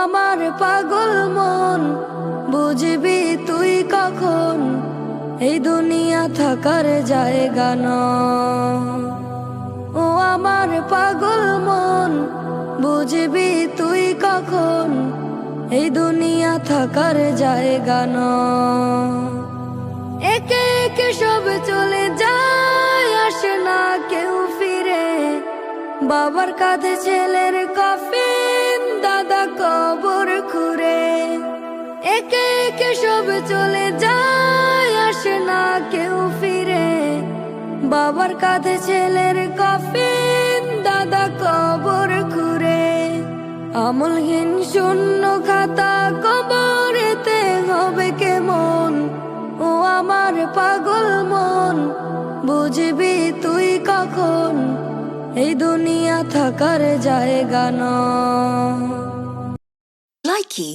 আমার পাগল মন, বুঝবি তুই কখন এই দুনিয়া থাকার জায়গা নয়। ও আমার পাগল মন, বুঝবি তুই কখন এই দুনিয়া থাকার জায়গা নয়। একে একে সব চলে যায়, আসে না কেউ ফিরে। বাবার কাঁধে ছেলের কফিন, দাদা কবর খুঁড়ে। একে একে সব চলে যায়, আসে না কেউ ফিরে। বাবার কাঁধে ছেলের কফিন, দাদা কবর খুঁড়ে। আমলহীন শূন্য খাতা কবরেতে হবে কেমন। ও আমার পাগল মন, বুঝবি তুই কখন এই দুনিয়া থাকার জায়গা নয়। Likey